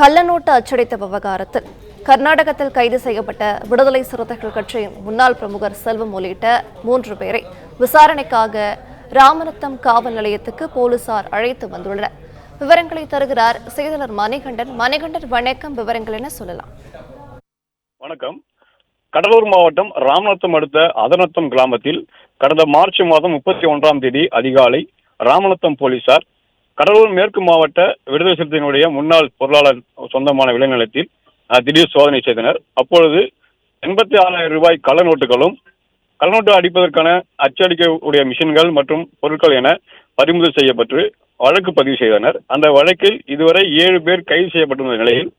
கள்ளநோட்டு அச்சடித்த விவகாரத்தில் கர்நாடகத்தில் கைது செய்யப்பட்ட விடுதலை சிறுத்தைகள் கட்சியின் முன்னாள் பிரமுகர் செல்வம் உள்ளிட்ட 3 பேரை விசாரணைக்காக ராமநத்தம் காவல் நிலையத்துக்கு போலீசார் அழைத்து வந்துள்ளனர். விவரங்களை தருகிறார் செய்தியாளர் மணிகண்டன். வணக்கம். விவரங்கள் என்ன சொல்லலாம்? வணக்கம். கடலூர் மாவட்டம் ராமநத்தம் அடுத்த அதநத்தம் கிராமத்தில் கடந்த மார்ச் மாதம் 31ஆம் தேதி அதிகாலை ராமநத்தம் போலீசார் கடலூர் மேற்கு மாவட்ட விடுதலை சிறுத்தையினுடைய முன்னாள் பொருளாளர் சொந்தமான விளைநிலத்தில் திடீர் சோதனை செய்தனர். அப்பொழுது 86,000 ரூபாய் கள்ளநோட்டுகளும் கள்ளநோட்டு அடிப்பதற்கான அச்சடிக்கக்கூடிய மிஷின்கள் மற்றும் பொருட்கள் என பறிமுதல் செய்யப்பட்டு வழக்கு பதிவு செய்தனர். அந்த வழக்கில் இதுவரை 7 பேர் கைது செய்யப்பட்டுள்ள நிலையில்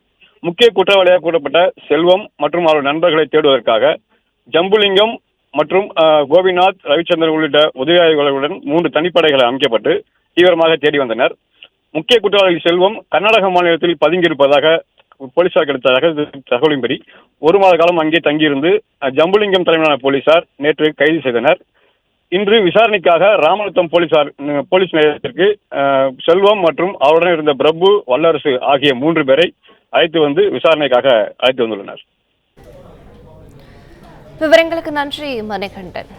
முக்கிய குற்றவாளியாக கூறப்பட்ட செல்வம் மற்றும் அவருடைய நண்பர்களை தேடுவதற்காக ஜம்புலிங்கம் மற்றும் கோபிநாத், ரவிச்சந்திரன் உள்ளிட்ட உதவி ஆய்வாளர்களுடன் 3 தனிப்படைகளை அமைக்கப்பட்டு தீவிரமாக தேடி வந்தனர். முக்கிய குற்றவாளி செல்வம் கர்நாடக மாநிலத்தில் பதுங்கியிருப்பதாக போலீசார் கிடைத்ததாக தகவலின்படி 1 மாத காலம் அங்கே தங்கியிருந்து ஜம்புலிங்கம் தலைமையிலான போலீசார் நேற்று கைது செய்தனர். இன்று விசாரணைக்காக ராமநத்தம் போலீஸ் நிலையத்திற்கு செல்வம் மற்றும் அவருடன் இருந்த பிரபு, வல்லரசு ஆகிய 3 பேரை அழைத்து வந்து விசாரணைக்காக அழைத்து வந்துள்ளனர். விவரங்களுக்கு நன்றி மணிகண்டன்.